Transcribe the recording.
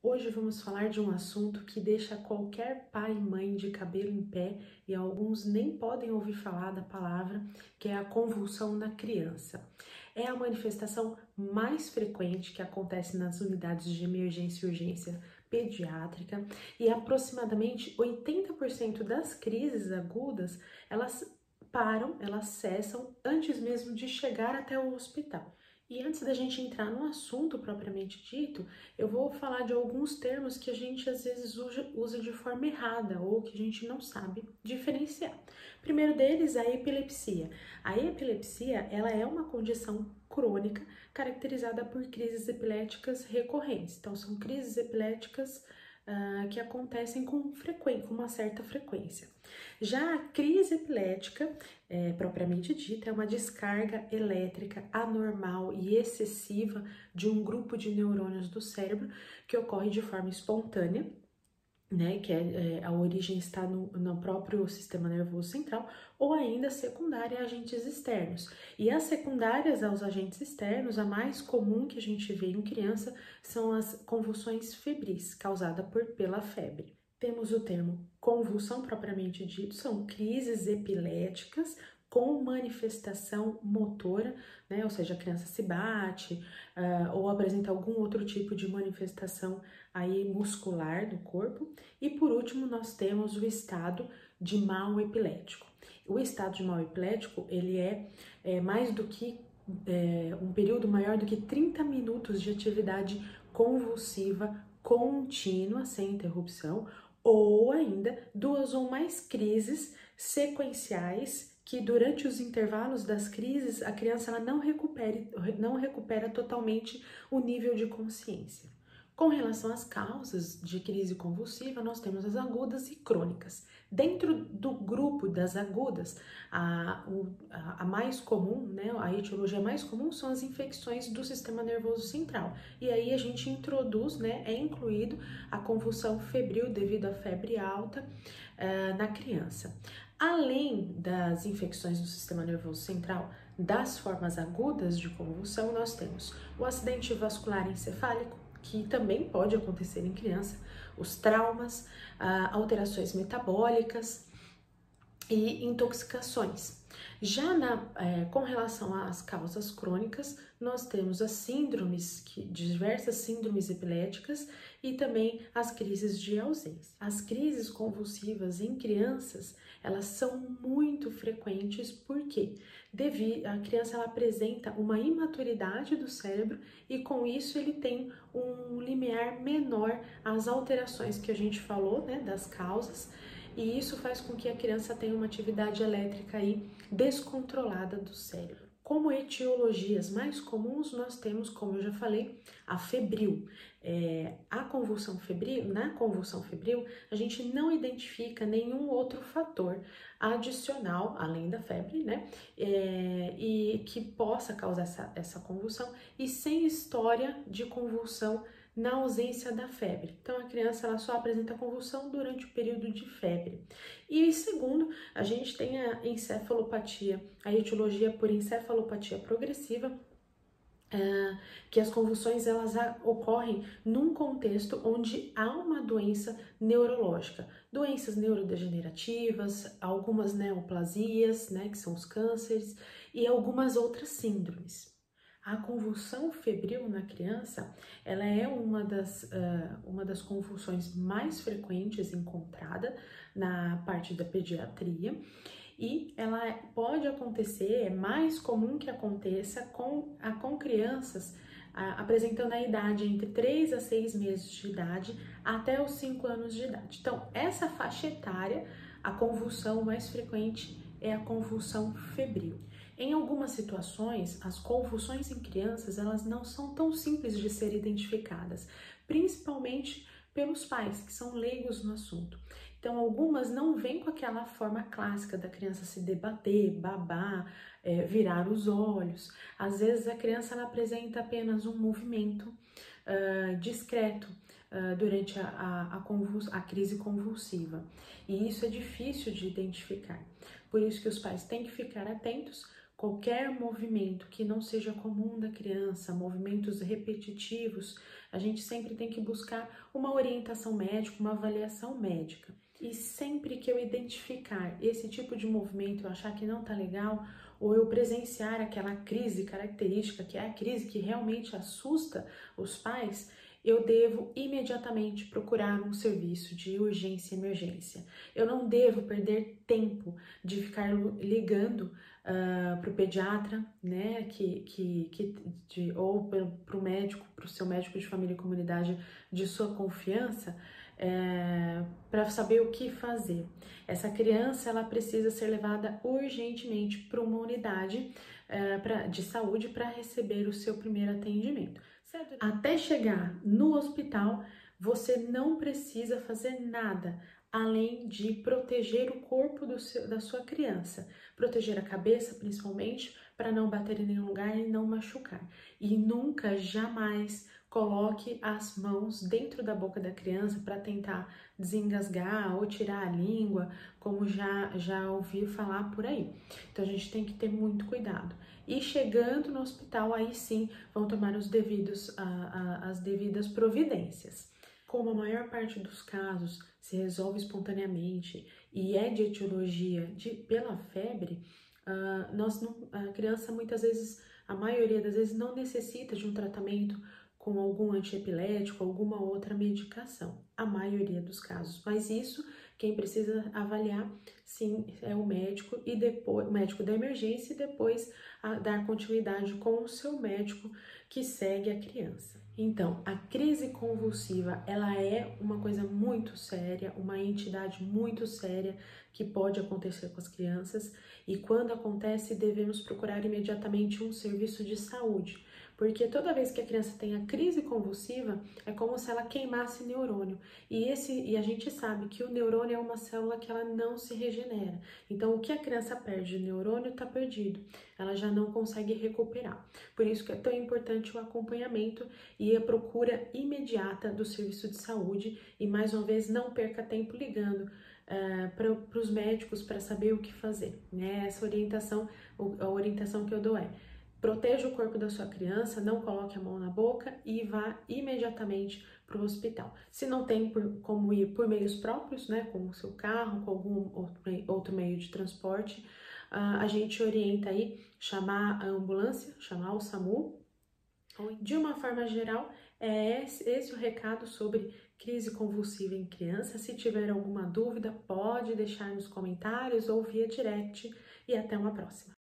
Hoje vamos falar de um assunto que deixa qualquer pai e mãe de cabelo em pé e alguns nem podem ouvir falar da palavra, que é a convulsão na criança. É a manifestação mais frequente que acontece nas unidades de emergência e urgência pediátrica e aproximadamente 80% das crises agudas, elas cessam antes mesmo de chegar até o hospital. E antes da gente entrar no assunto propriamente dito, eu vou falar de alguns termos que a gente às vezes usa de forma errada ou que a gente não sabe diferenciar. Primeiro deles, a epilepsia. A epilepsia, ela é uma condição crônica caracterizada por crises epiléticas recorrentes. Então, são crises epiléticas que acontecem com uma certa frequência. Já a crise epilética, propriamente dita, é uma descarga elétrica anormal e excessiva de um grupo de neurônios do cérebro que ocorre de forma espontânea, né, a origem está no próprio sistema nervoso central, ou ainda secundária a agentes externos. E as secundárias aos agentes externos, a mais comum que a gente vê em criança são as convulsões febris, causadas pela febre. Temos o termo convulsão propriamente dito, são crises epiléticas com manifestação motora, né? Ou seja, a criança se bate ou apresenta algum outro tipo de manifestação aí muscular do corpo. E por último, nós temos o estado de mal epilético. O estado de mal epilético, ele é mais do que um período maior do que 30 minutos de atividade convulsiva contínua, sem interrupção, ou ainda 2 ou mais crises sequenciais que durante os intervalos das crises a criança ela não recupera totalmente o nível de consciência. Com relação às causas de crise convulsiva, nós temos as agudas e crônicas. Dentro do grupo das agudas, a mais comum, né, a etiologia mais comum são as infecções do sistema nervoso central. E aí a gente introduz, né, é incluído a convulsão febril devido à febre alta na criança. Além das infecções do sistema nervoso central, das formas agudas de convulsão, nós temos o acidente vascular encefálico, que também pode acontecer em criança, os traumas, alterações metabólicas e intoxicações. Já com relação às causas crônicas, nós temos as síndromes, diversas síndromes epiléticas e também as crises de ausência. As crises convulsivas em crianças, elas são muito frequentes porque a criança ela apresenta uma imaturidade do cérebro e com isso ele tem um limiar menor às alterações que a gente falou, né, das causas, e isso faz com que a criança tenha uma atividade elétrica aí descontrolada do cérebro. Como etiologias mais comuns, nós temos, como eu já falei, a febril. Na convulsão febril, a gente não identifica nenhum outro fator adicional, além da febre, né? E que possa causar essa convulsão e sem história de convulsão na ausência da febre. Então, a criança ela só apresenta convulsão durante o período de febre. E segundo, a gente tem a encefalopatia, a etiologia por encefalopatia progressiva, que as convulsões elas ocorrem num contexto onde há uma doença neurológica, doenças neurodegenerativas, algumas neoplasias, né, que são os cânceres, e algumas outras síndromes. A convulsão febril na criança, ela é uma das convulsões mais frequentes encontrada na parte da pediatria e ela pode acontecer, é mais comum que aconteça com crianças apresentando a idade entre 3 a 6 meses de idade até os 5 anos de idade. Então, essa faixa etária, a convulsão mais frequente é a convulsão febril. Em algumas situações, as convulsões em crianças, elas não são tão simples de ser identificadas, principalmente pelos pais, que são leigos no assunto. Então, algumas não vêm com aquela forma clássica da criança se debater, babar, virar os olhos. Às vezes, a criança ela apresenta apenas um movimento discreto durante a crise convulsiva. E isso é difícil de identificar. Por isso que os pais têm que ficar atentos Qualquer movimento que não seja comum da criança, movimentos repetitivos, a gente sempre tem que buscar uma orientação médica, uma avaliação médica. E sempre que eu identificar esse tipo de movimento, eu achar que não tá legal, ou eu presenciar aquela crise característica, que é a crise que realmente assusta os pais, eu devo imediatamente procurar um serviço de urgência e emergência. Eu não devo perder tempo de ficar ligando para o pediatra, né, ou para o médico, para o seu médico de família e comunidade de sua confiança, para saber o que fazer. Essa criança ela precisa ser levada urgentemente para uma unidade de saúde para receber o seu primeiro atendimento. Certo? Até chegar no hospital, você não precisa fazer nada além de proteger o corpo da sua criança, proteger a cabeça principalmente para não bater em nenhum lugar e não machucar. E nunca, jamais coloque as mãos dentro da boca da criança para tentar desengasgar ou tirar a língua, como já ouvi falar por aí. Então a gente tem que ter muito cuidado. E chegando no hospital, aí sim vão tomar as devidas providências. Como a maior parte dos casos se resolve espontaneamente e é de etiologia pela febre, a criança muitas vezes, a maioria das vezes, não necessita de um tratamento com algum antiepilético, alguma outra medicação, a maioria dos casos. Mas isso, quem precisa avaliar, sim, é o médico e depois o médico da emergência e depois dar continuidade com o seu médico que segue a criança. Então, a crise convulsiva, ela é uma coisa muito séria, uma entidade muito séria que pode acontecer com as crianças e quando acontece, devemos procurar imediatamente um serviço de saúde, porque toda vez que a criança tem a crise convulsiva, é como se ela queimasse neurônio. E a gente sabe que o neurônio é uma célula que ela não se regenera. Então, o que a criança perde de neurônio está perdido. Ela já não consegue recuperar. Por isso que é tão importante o acompanhamento e a procura imediata do serviço de saúde. E, mais uma vez, não perca tempo ligando para os médicos para saber o que fazer, né? Essa orientação, a orientação que eu dou é: proteja o corpo da sua criança, não coloque a mão na boca e vá imediatamente para o hospital. Se não tem como ir por meios próprios, né, com o seu carro, com algum outro meio de transporte, a gente orienta aí chamar a ambulância, chamar o SAMU. De uma forma geral, é esse o recado sobre crise convulsiva em criança. Se tiver alguma dúvida, pode deixar nos comentários ou via direct e até uma próxima.